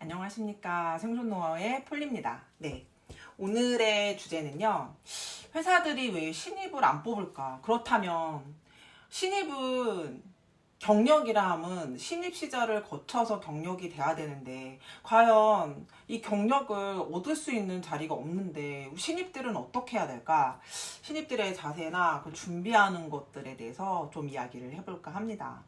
안녕하십니까. 생존노하우의 폴리입니다. 네. 오늘의 주제는요. 회사들이 왜 신입을 안 뽑을까? 그렇다면 신입은 경력이라 함은 신입 시절을 거쳐서 경력이 돼야 되는데 과연 이 경력을 얻을 수 있는 자리가 없는데 신입들은 어떻게 해야 될까? 신입들의 자세나 그 준비하는 것들에 대해서 좀 이야기를 해볼까 합니다.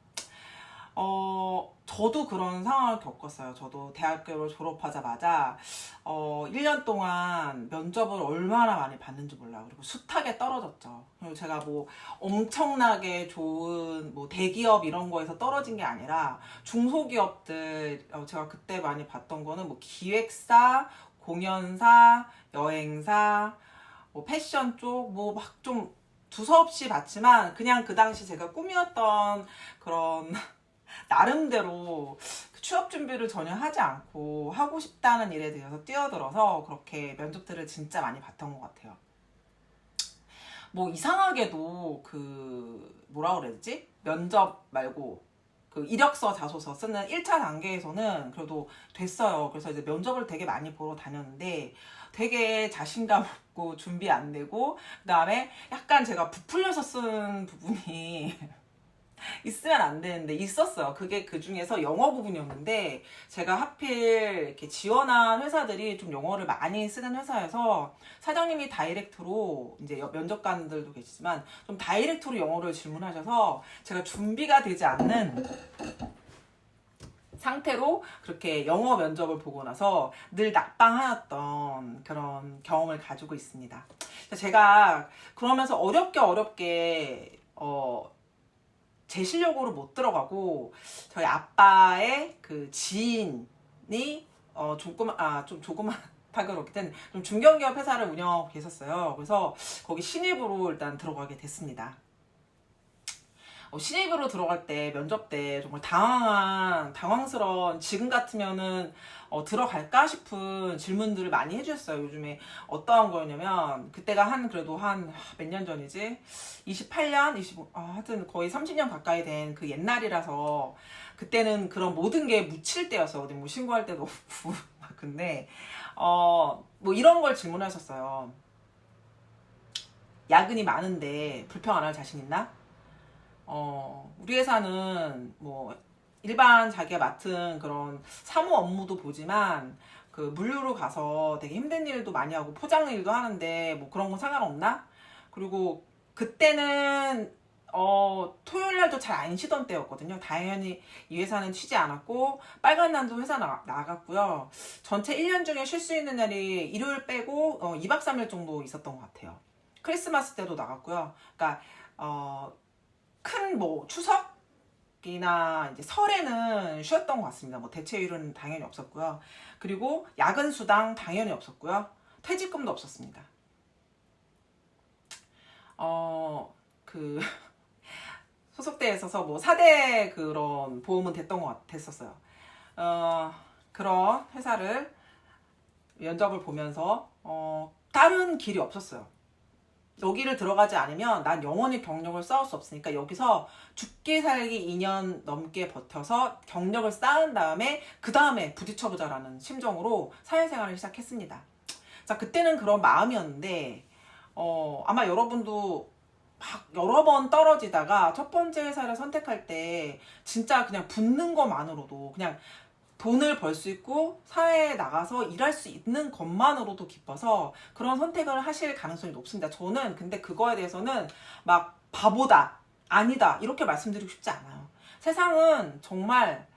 저도 그런 상황을 겪었어요. 저도 대학교를 졸업하자마자, 1년 동안 면접을 얼마나 많이 봤는지 몰라요. 그리고 숱하게 떨어졌죠. 그리고 제가 뭐 엄청나게 좋은 뭐 대기업 이런 거에서 떨어진 게 아니라 중소기업들, 제가 그때 많이 봤던 거는 뭐 기획사, 공연사, 여행사, 뭐 패션 쪽, 뭐 막 좀 두서없이 봤지만 그냥 그 당시 제가 꿈이었던 그런 나름대로 취업 준비를 전혀 하지 않고 하고 싶다는 일에 대해서 뛰어들어서 그렇게 면접들을 진짜 많이 봤던 것 같아요. 뭐 이상하게도 그 뭐라 그래야 되지? 면접 말고 그 이력서 자소서 쓰는 1차 단계에서는 그래도 됐어요. 그래서 이제 면접을 되게 많이 보러 다녔는데 되게 자신감 없고 준비 안 되고 그다음에 약간 제가 부풀려서 쓴 부분이 있으면 안 되는데 있었어요. 그게 그 중에서 영어 부분이었는데 제가 하필 이렇게 지원한 회사들이 좀 영어를 많이 쓰는 회사여서 사장님이 다이렉트로 이제 면접관들도 계시지만 좀 다이렉트로 영어를 질문하셔서 제가 준비가 되지 않는 상태로 그렇게 영어 면접을 보고 나서 늘 낙방하였던 그런 경험을 가지고 있습니다. 제가 그러면서 어렵게 제 실력으로 못 들어가고 저희 아빠의 그 지인이 좀 조그맣다 그렇기 때문에 좀 중견기업 회사를 운영하고 계셨어요. 그래서 거기 신입으로 일단 들어가게 됐습니다. 신입으로 들어갈 때 면접 때 정말 당황스러운 지금 같으면은 들어갈까 싶은 질문들을 많이 해주셨어요. 요즘에 어떠한 거였냐면 그때가 그래도 한 몇 년 전이지 28년 25 하여튼 거의 30년 가까이 된 그 옛날이라서 그때는 그런 모든 게 묻힐 때였어. 어디 뭐 신고할 때도 없고 근데 뭐 이런 걸 질문하셨어요. 야근이 많은데 불평 안 할 자신 있나? 우리 회사는 뭐 일반 자기가 맡은 그런 사무 업무도 보지만 그 물류로 가서 되게 힘든 일도 많이 하고 포장 일도 하는데 뭐 그런 건 상관없나? 그리고 그때는 토요일 날도 잘 안 쉬던 때였거든요. 당연히 이 회사는 쉬지 않았고 빨간 날도 회사 나갔고요. 전체 1년 중에 쉴 수 있는 날이 일요일 빼고 2박 3일 정도 있었던 것 같아요. 크리스마스 때도 나갔고요. 그러니까 큰 뭐 추석이나 이제 설에는 쉬었던 것 같습니다. 뭐 대체율은 당연히 없었고요. 그리고 야근 수당 당연히 없었고요. 퇴직금도 없었습니다. 그 소속대에 있어서 뭐 4대 그런 보험은 됐었어요. 그런 회사를 면접을 보면서 다른 길이 없었어요. 여기를 들어가지 않으면 난 영원히 경력을 쌓을 수 없으니까 여기서 죽기 살기 2년 넘게 버텨서 경력을 쌓은 다음에 그 다음에 부딪혀보자라는 심정으로 사회생활을 시작했습니다. 자, 그때는 그런 마음이었는데 아마 여러분도 막 여러 번 떨어지다가 첫 번째 회사를 선택할 때 진짜 그냥 붙는 것만으로도 그냥 돈을 벌 수 있고 사회에 나가서 일할 수 있는 것만으로도 기뻐서 그런 선택을 하실 가능성이 높습니다. 저는 근데 그거에 대해서는 막 바보다, 아니다 이렇게 말씀드리고 싶지 않아요. 세상은 정말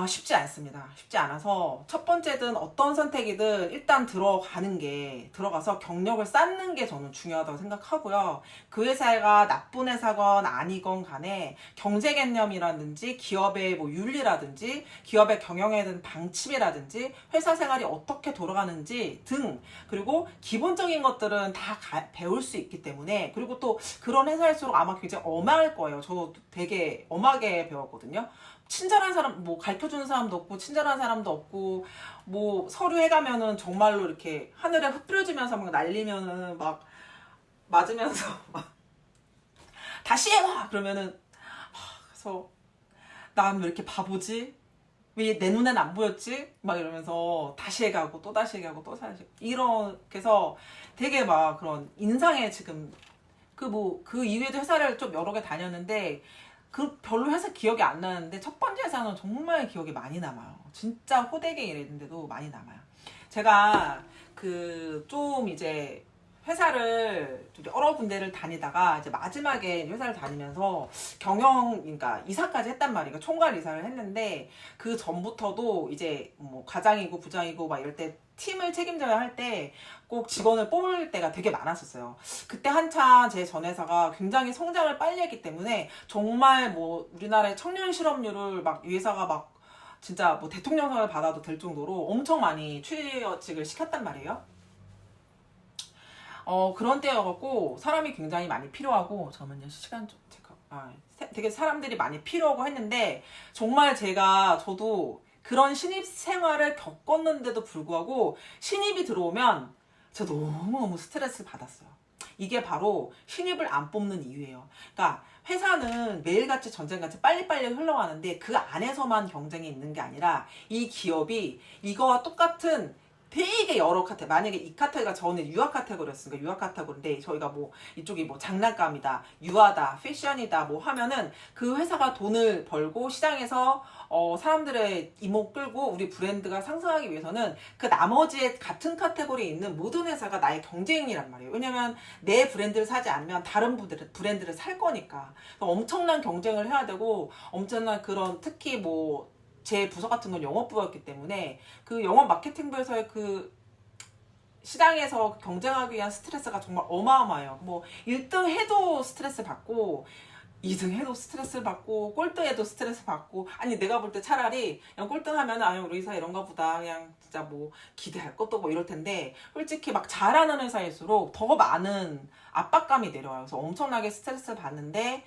쉽지 않습니다. 쉽지 않아서 첫 번째든 어떤 선택이든 일단 들어가서 경력을 쌓는 게 저는 중요하다고 생각하고요. 그 회사가 나쁜 회사건 아니건 간에 경제 개념이라든지 기업의 뭐 윤리라든지 기업의 경영에 대한 방침이라든지 회사 생활이 어떻게 돌아가는지 등 그리고 기본적인 것들은 다 배울 수 있기 때문에 그리고 또 그런 회사일수록 아마 굉장히 엄할 거예요. 저도 되게 엄하게 배웠거든요. 친절한 사람, 뭐 가르쳐주는 사람도 없고 친절한 사람도 없고 뭐 서류 해가면은 정말로 이렇게 하늘에 흩뿌려지면서 막 날리면은 막 맞으면서 막 다시 해봐 그러면은 그래서 난 왜 이렇게 바보지? 왜 내 눈엔 안 보였지? 막 이러면서 다시 해가고 또 다시 해가고 또 다시 이렇게 해서 되게 막 그런 인상에 지금 그 이후에도 회사를 좀 여러 개 다녔는데 그 별로 회사 기억이 안 나는데 첫 번째 회사는 정말 기억이 많이 남아요. 진짜 호되게 일했는데도 많이 남아요. 제가 그 좀 이제 회사를 좀 여러 군데를 다니다가 이제 마지막에 회사를 다니면서 그러니까 이사까지 했단 말이에요. 총괄 이사를 했는데 그 전부터도 이제 뭐 과장이고 부장이고 막 이럴 때 팀을 책임져야 할 때 꼭 직원을 뽑을 때가 되게 많았었어요. 그때 한참 제 전 회사가 굉장히 성장을 빨리 했기 때문에 정말 뭐 우리나라의 청년 실업률을 막 이 회사가 막 진짜 뭐 대통령상을 받아도 될 정도로 엄청 많이 취직을 시켰단 말이에요. 그런 때여갖고 사람이 굉장히 많이 필요하고 잠깐만요 시간 좀 체크 되게 사람들이 많이 필요하고 했는데 정말 저도 그런 신입 생활을 겪었는데도 불구하고 신입이 들어오면 제가 너무너무 스트레스를 받았어요. 이게 바로 신입을 안 뽑는 이유예요. 그러니까 회사는 매일같이 전쟁같이 빨리빨리 흘러가는데 그 안에서만 경쟁이 있는 게 아니라 이 기업이 이거와 똑같은 되게 여러 카테고리, 만약에 이 카테고리가 저는 유아 카테고리였으니까 유아 카테고리인데 저희가 뭐 이쪽이 뭐 장난감이다, 유아다, 패션이다 뭐 하면은 그 회사가 돈을 벌고 시장에서 사람들의 이목 끌고 우리 브랜드가 상승하기 위해서는 그 나머지의 같은 카테고리에 있는 모든 회사가 나의 경쟁이란 말이에요. 왜냐면 내 브랜드를 사지 않으면 다른 브랜드를 살 거니까. 엄청난 경쟁을 해야 되고 엄청난 그런 특히 뭐 제 부서 같은 건 영업부였기 때문에 그 영업 마케팅부에서의 그 시장에서 경쟁하기 위한 스트레스가 정말 어마어마해요. 뭐 1등 해도 스트레스 받고 2등 해도 스트레스 받고 꼴등해도 스트레스 받고 아니 내가 볼 때 차라리 그냥 꼴등하면 아유 우리 회사 이런가 보다 그냥 진짜 뭐 기대할 것도 뭐 이럴 텐데 솔직히 막 잘하는 회사일수록 더 많은 압박감이 내려와요. 그래서 엄청나게 스트레스를 받는데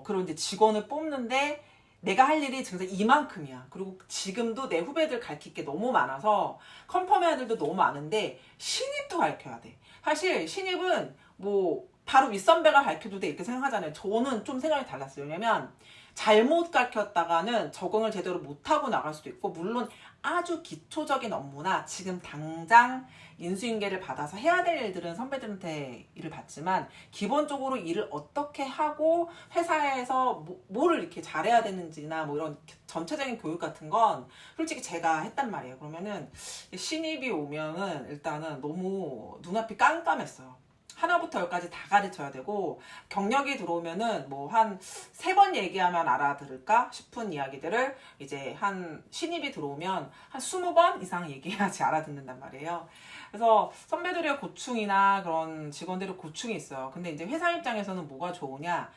그런 이제 직원을 뽑는데 내가 할 일이 진짜 이만큼이야. 그리고 지금도 내 후배들 가르칠 게 너무 많아서 컨펌 애들도 너무 많은데 신입도 가르쳐야 돼. 사실 신입은 뭐 바로 윗선배가 가르쳐도 돼 이렇게 생각하잖아요. 저는 좀 생각이 달랐어요. 왜냐면 잘못 가르쳤다가는 적응을 제대로 못하고 나갈 수도 있고 물론 아주 기초적인 업무나 지금 당장 인수인계를 받아서 해야 될 일들은 선배들한테 일을 받지만 기본적으로 일을 어떻게 하고 회사에서 뭐를 이렇게 잘해야 되는지나 뭐 이런 전체적인 교육 같은 건 솔직히 제가 했단 말이에요. 그러면은 신입이 오면은 일단은 너무 눈앞이 깜깜했어요. 하나부터 열까지 다 가르쳐야 되고 경력이 들어오면은 뭐 한 3번 얘기하면 알아들을까 싶은 이야기들을 이제 한 신입이 들어오면 한 20번 이상 얘기해야지 알아듣는단 말이에요. 그래서 선배들의 고충이나 그런 직원들의 고충이 있어요. 근데 이제 회사 입장에서는 뭐가 좋으냐?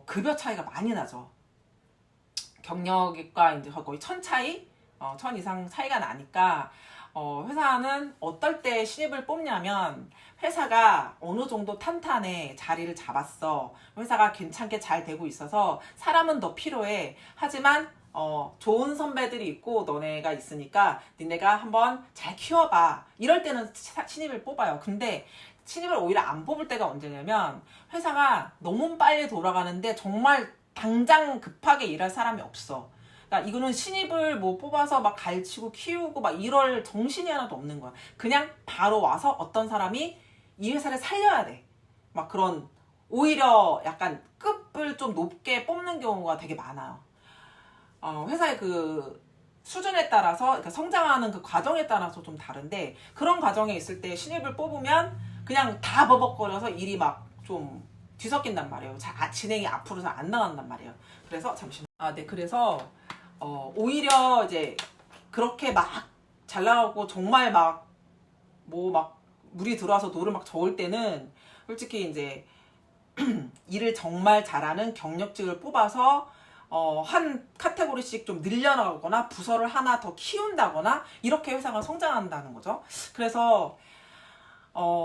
급여 차이가 많이 나죠. 경력과 이제 거의 1000 차이? 1000 이상 차이가 나니까 회사는 어떨 때 신입을 뽑냐면 회사가 어느 정도 탄탄해 자리를 잡았어. 회사가 괜찮게 잘 되고 있어서 사람은 더 필요해. 하지만 좋은 선배들이 있고 너네가 있으니까 니네가 한번 잘 키워봐. 이럴 때는 신입을 뽑아요. 근데 신입을 오히려 안 뽑을 때가 언제냐면 회사가 너무 빨리 돌아가는데 정말 당장 급하게 일할 사람이 없어. 그러니까 이거는 신입을 뭐 뽑아서 막 가르치고 키우고 막 이럴 정신이 하나도 없는 거야. 그냥 바로 와서 어떤 사람이 이 회사를 살려야 돼. 막 그런 오히려 약간 급을 좀 높게 뽑는 경우가 되게 많아요. 회사의 그 수준에 따라서 그러니까 성장하는 그 과정에 따라서 좀 다른데 그런 과정에 있을 때 신입을 뽑으면 그냥 다 버벅거려서 일이 막 좀 뒤섞인단 말이에요. 진행이 앞으로 잘 안 나간단 말이에요. 그래서 잠시만. 네. 그래서 오히려 이제 그렇게 막 잘 나가고 정말 막 물이 들어와서 노를 막 저을 때는 솔직히 이제 일을 정말 잘하는 경력직을 뽑아서 한 카테고리씩 좀 늘려나가거나 부서를 하나 더 키운다거나 이렇게 회사가 성장한다는 거죠. 그래서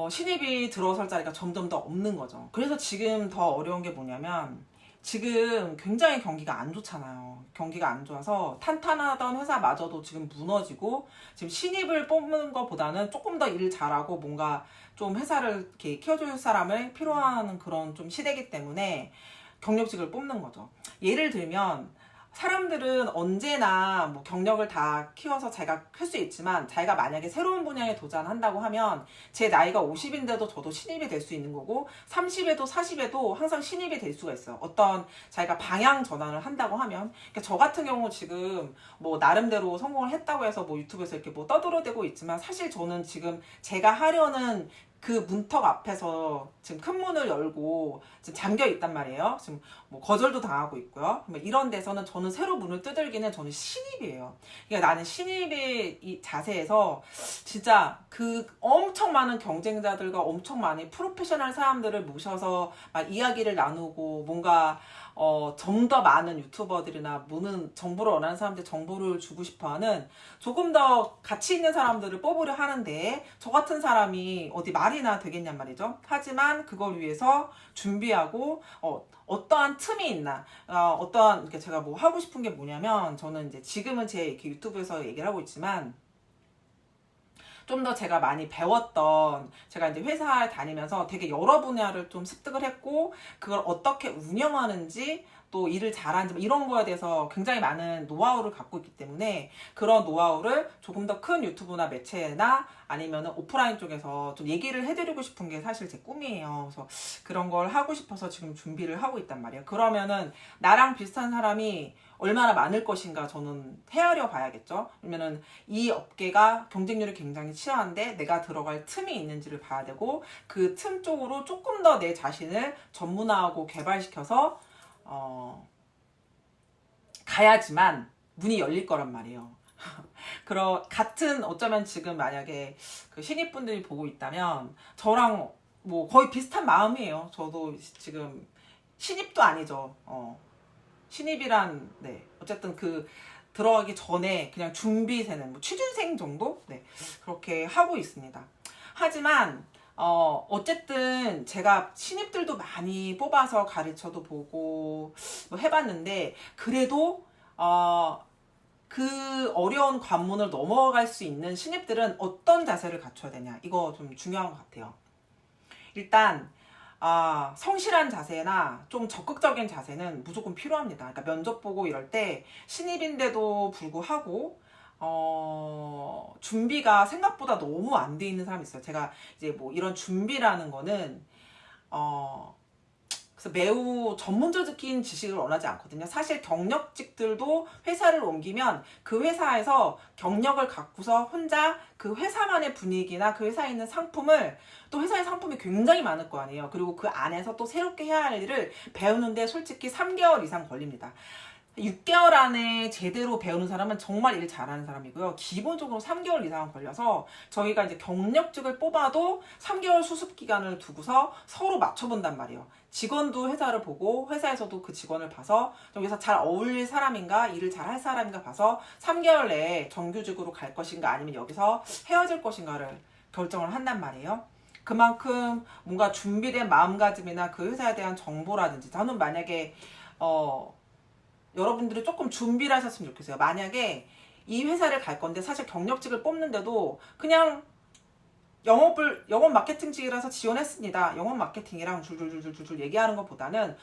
신입이 들어설 자리가 점점 더 없는 거죠. 그래서 지금 더 어려운 게 뭐냐면 지금 굉장히 경기가 안 좋잖아요. 경기가 안 좋아서 탄탄하던 회사마저도 지금 무너지고 지금 신입을 뽑는 것보다는 조금 더 일 잘하고 뭔가 좀 회사를 이렇게 키워줄 사람을 필요한 그런 좀 시대이기 때문에 경력직을 뽑는 거죠. 예를 들면 사람들은 언제나 뭐 경력을 다 키워서 자기가 클 수 있지만 자기가 만약에 새로운 분야에 도전한다고 하면 제 나이가 50인데도 저도 신입이 될 수 있는 거고 30에도 40에도 항상 신입이 될 수가 있어요. 어떤 자기가 방향 전환을 한다고 하면 그러니까 저 같은 경우 지금 뭐 나름대로 성공을 했다고 해서 뭐 유튜브에서 이렇게 뭐 떠들어대고 있지만 사실 저는 지금 제가 하려는 그 문턱 앞에서 지금 큰 문을 열고 지금 잠겨 있단 말이에요. 지금 뭐 거절도 당하고 있고요. 뭐 이런 데서는 저는 새로 문을 두들기는 저는 신입이에요. 그러니까 나는 신입의 이 자세에서 진짜 그 엄청 많은 경쟁자들과 엄청 많은 프로페셔널 사람들을 모셔서 막 이야기를 나누고 뭔가 좀 더 많은 유튜버들이나 모는 정보를 원하는 사람들 정보를 주고 싶어하는 조금 더 가치 있는 사람들을 뽑으려 하는데 저 같은 사람이 어디 말이나 되겠냔 말이죠. 하지만 그걸 위해서 준비하고 어떠한 틈이 있나 어떠한 이렇게 제가 뭐 하고 싶은 게 뭐냐면 저는 이제 지금은 제 이렇게 유튜브에서 얘기를 하고 있지만 좀 더 제가 많이 배웠던 제가 이제 회사에 다니면서 되게 여러 분야를 좀 습득을 했고 그걸 어떻게 운영하는지 또 일을 잘하는지 뭐 이런 거에 대해서 굉장히 많은 노하우를 갖고 있기 때문에 그런 노하우를 조금 더 큰 유튜브나 매체나 아니면 오프라인 쪽에서 좀 얘기를 해드리고 싶은 게 사실 제 꿈이에요. 그래서 그런 걸 하고 싶어서 지금 준비를 하고 있단 말이에요. 그러면은 나랑 비슷한 사람이 얼마나 많을 것인가 저는 헤아려 봐야겠죠. 그러면은 이 업계가 경쟁률이 굉장히 치열한데 내가 들어갈 틈이 있는지를 봐야 되고 그 틈 쪽으로 조금 더 내 자신을 전문화하고 개발시켜서 가야지만 문이 열릴 거란 말이에요. 같은 어쩌면 지금 만약에 그 신입분들이 보고 있다면 저랑 뭐 거의 비슷한 마음이에요. 저도 지금 신입도 아니죠. 신입이란 네 어쨌든 그 들어가기 전에 그냥 준비생은 뭐 취준생 정도 네 그렇게 하고 있습니다. 하지만 어쨌든 제가 신입들도 많이 뽑아서 가르쳐도 보고 뭐 해봤는데 그래도 그 어려운 관문을 넘어갈 수 있는 신입들은 어떤 자세를 갖춰야 되냐 이거 좀 중요한 것 같아요. 일단 성실한 자세나 좀 적극적인 자세는 무조건 필요합니다. 그러니까 면접 보고 이럴 때 신입인데도 불구하고 준비가 생각보다 너무 안 돼 있는 사람이 있어요. 제가 이제 뭐 이런 준비라는 거는 그래서 매우 전문적인 지식을 원하지 않거든요. 사실 경력직들도 회사를 옮기면 그 회사에서 경력을 갖고서 혼자 그 회사만의 분위기나 그 회사에 있는 상품을 또 회사의 상품이 굉장히 많을 거 아니에요. 그리고 그 안에서 또 새롭게 해야 할 일을 배우는데 솔직히 3개월 이상 걸립니다. 6개월 안에 제대로 배우는 사람은 정말 일 잘하는 사람이고요. 기본적으로 3개월 이상 걸려서 저희가 이제 경력직을 뽑아도 3개월 수습 기간을 두고서 서로 맞춰본단 말이에요. 직원도 회사를 보고 회사에서도 그 직원을 봐서 여기서 잘 어울릴 사람인가 일을 잘 할 사람인가 봐서 3개월 내에 정규직으로 갈 것인가 아니면 여기서 헤어질 것인가를 결정을 한단 말이에요. 그만큼 뭔가 준비된 마음가짐이나 그 회사에 대한 정보라든지 저는 만약에 여러분들이 조금 준비를 하셨으면 좋겠어요. 만약에 이 회사를 갈 건데 사실 경력직을 뽑는데도 그냥 영업 마케팅직이라서 지원했습니다. 영업 마케팅이랑 줄줄줄줄줄 얘기하는 것보다는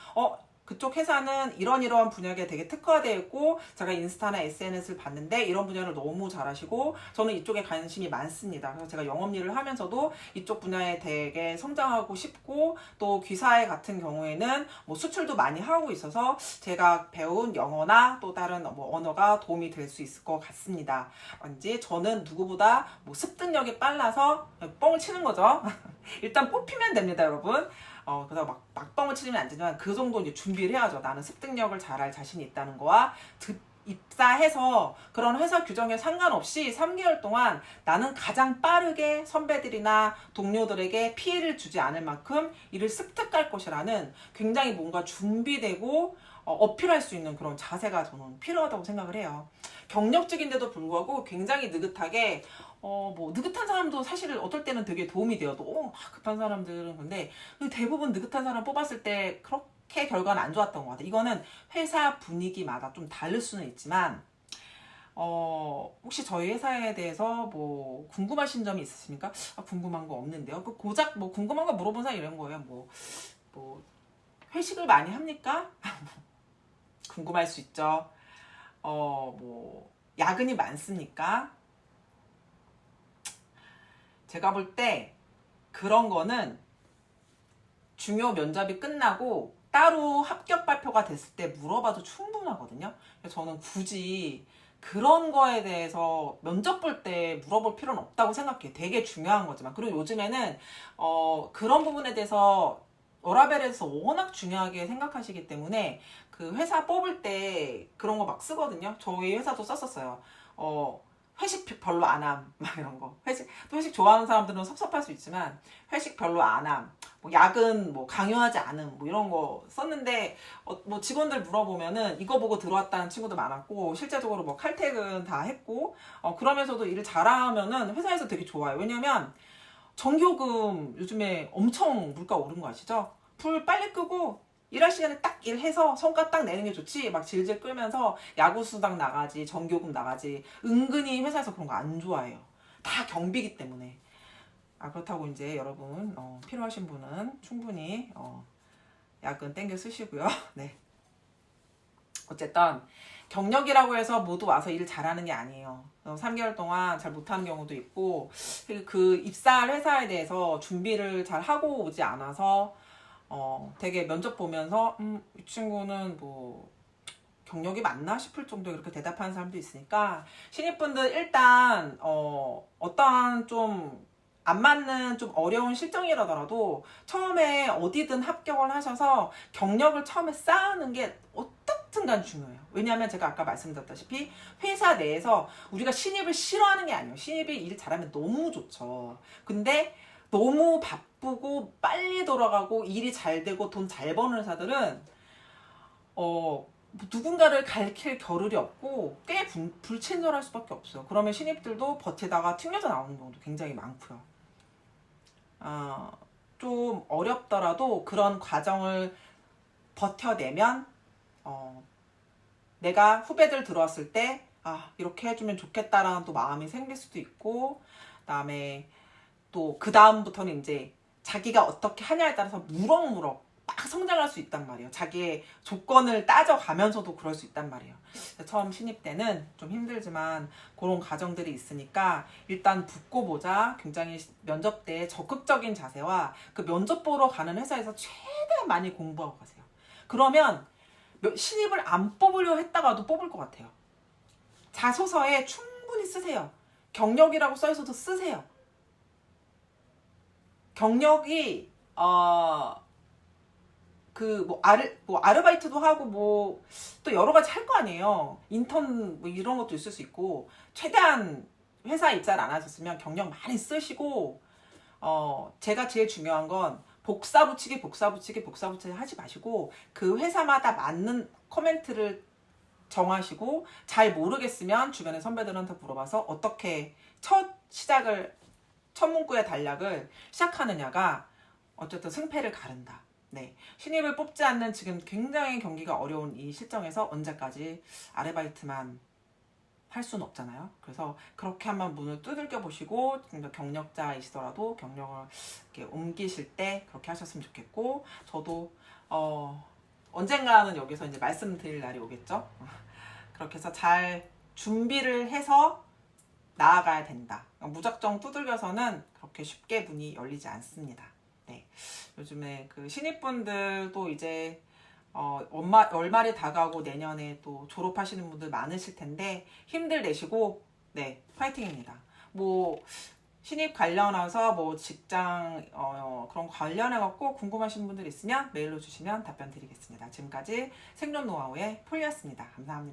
그쪽 회사는 이런 분야에 되게 특화되어 있고 제가 인스타나 SNS를 봤는데 이런 분야를 너무 잘하시고 저는 이쪽에 관심이 많습니다. 그래서 제가 영업 일을 하면서도 이쪽 분야에 되게 성장하고 싶고 또 귀사회 같은 경우에는 뭐 수출도 많이 하고 있어서 제가 배운 영어나 또 다른 뭐 언어가 도움이 될 수 있을 것 같습니다. 왠지 저는 누구보다 뭐 습득력이 빨라서 뻥을 치는 거죠. 일단 뽑히면 됩니다, 여러분. 그래서 막뻥을 치면 안 되지만 그 정도 이제 준비를 해야죠. 나는 습득력을 잘할 자신이 있다는 거와 입사해서 그런 회사 규정에 상관없이 3개월 동안 나는 가장 빠르게 선배들이나 동료들에게 피해를 주지 않을 만큼 일을 습득할 것이라는 굉장히 뭔가 준비되고 어필할 수 있는 그런 자세가 저는 필요하다고 생각을 해요. 경력직인데도 불구하고 굉장히 느긋하게 뭐 느긋한 사람도 사실 어떨 때는 되게 도움이 돼요. 또 급한 사람들은 근데 대부분 느긋한 사람 뽑았을 때 그렇게 결과는 안 좋았던 것 같아요. 이거는 회사 분위기마다 좀 다를 수는 있지만 혹시 저희 회사에 대해서 뭐 궁금하신 점이 있으십니까? 궁금한 거 없는데요. 그 고작 뭐 궁금한 거 물어본 사람 이런 거예요. 뭐 회식을 많이 합니까? 궁금할 수 있죠. 뭐 야근이 많습니까? 제가 볼 때 그런 거는 중요 면접이 끝나고 따로 합격 발표가 됐을 때 물어봐도 충분하거든요. 그래서 저는 굳이 그런 거에 대해서 면접 볼 때 물어볼 필요는 없다고 생각해요. 되게 중요한 거지만. 그리고 요즘에는 그런 부분에 대해서 워라밸에서 워낙 중요하게 생각하시기 때문에 그 회사 뽑을 때 그런 거 막 쓰거든요. 저희 회사도 썼었어요. 회식 별로 안 함. 막 이런 거. 회식 좋아하는 사람들은 섭섭할 수 있지만 회식 별로 안 함. 뭐 야근 뭐 강요하지 않음. 뭐 이런 거 썼는데 뭐 직원들 물어보면은 이거 보고 들어왔다는 친구도 많았고 실제적으로 뭐 칼퇴근 다 했고 그러면서도 일을 잘하면은 회사에서 되게 좋아요. 왜냐면 전기요금 요즘에 엄청 물가 오른 거 아시죠? 불 빨리 끄고 일할 시간에 딱 일해서 성과 딱 내는 게 좋지 막 질질 끌면서 야구수당 나가지 전기요금 나가지 은근히 회사에서 그런 거 안 좋아해요. 다 경비기 때문에. 그렇다고 이제 여러분 필요하신 분은 충분히 야근 땡겨 쓰시고요. 네. 어쨌든 경력이라고 해서 모두 와서 일을 잘하는 게 아니에요. 3개월 동안 잘 못하는 경우도 있고 그 입사할 회사에 대해서 준비를 잘 하고 오지 않아서 되게 면접 보면서 이 친구는 뭐 경력이 맞나 싶을 정도에 그렇게 대답하는 사람도 있으니까 신입분들 일단 어떠한 좀 안 맞는 좀 어려운 실정이라더라도 처음에 어디든 합격을 하셔서 경력을 처음에 쌓는 게 어떻든 간 중요해요. 왜냐하면 제가 아까 말씀드렸다시피 회사 내에서 우리가 신입을 싫어하는 게 아니에요. 신입이 일 잘하면 너무 좋죠. 근데 너무 바쁘고 빨리 돌아가고 일이 잘 되고 돈 잘 버는 회사들은 누군가를 가르칠 겨를이 없고 꽤 불친절할 수밖에 없어요. 그러면 신입들도 버티다가 튕겨져 나오는 경우도 굉장히 많고요. 좀 어렵더라도 그런 과정을 버텨내면 내가 후배들 들어왔을 때 이렇게 해주면 좋겠다라는 또 마음이 생길 수도 있고 그다음에 또 그 다음부터는 이제 자기가 어떻게 하냐에 따라서 무럭무럭 막 성장할 수 있단 말이에요. 자기의 조건을 따져가면서도 그럴 수 있단 말이에요. 처음 신입 때는 좀 힘들지만 그런 과정들이 있으니까 일단 붙고 보자. 굉장히 면접 때 적극적인 자세와 그 면접 보러 가는 회사에서 최대한 많이 공부하고 가세요. 그러면 신입을 안 뽑으려 했다가도 뽑을 것 같아요. 자소서에 충분히 쓰세요. 경력이라고 써있어도 쓰세요. 경력이 아르바이트도 하고 또 여러 가지 할 거 아니에요. 인턴 뭐 이런 것도 있을 수 있고 최대한 회사 입사를 안 하셨으면 경력 많이 쓰시고 제가 제일 중요한 건 복사 붙이기 하지 마시고 그 회사마다 맞는 코멘트를 정하시고 잘 모르겠으면 주변의 선배들한테 물어봐서 어떻게 첫 문구의 단락을 시작하느냐가 어쨌든 승패를 가른다. 네. 신입을 뽑지 않는 지금 굉장히 경기가 어려운 이 실정에서 언제까지 아르바이트만 할 수는 없잖아요. 그래서 그렇게 한번 문을 두들겨 보시고 경력자이시더라도 경력을 이렇게 옮기실 때 그렇게 하셨으면 좋겠고 저도 언젠가는 여기서 이제 말씀드릴 날이 오겠죠. 그렇게 해서 잘 준비를 해서 나아가야 된다. 무작정 두들겨서는 그렇게 쉽게 문이 열리지 않습니다. 네. 요즘에 그 신입분들도 이제 월말이 다가오고 내년에 또 졸업하시는 분들 많으실 텐데 힘들 내시고 네 파이팅입니다. 뭐 신입 관련해서 뭐 직장 그런 거 관련해 갖고 궁금하신 분들 있으면 메일로 주시면 답변 드리겠습니다. 지금까지 생존 노하우의 폴리였습니다. 감사합니다.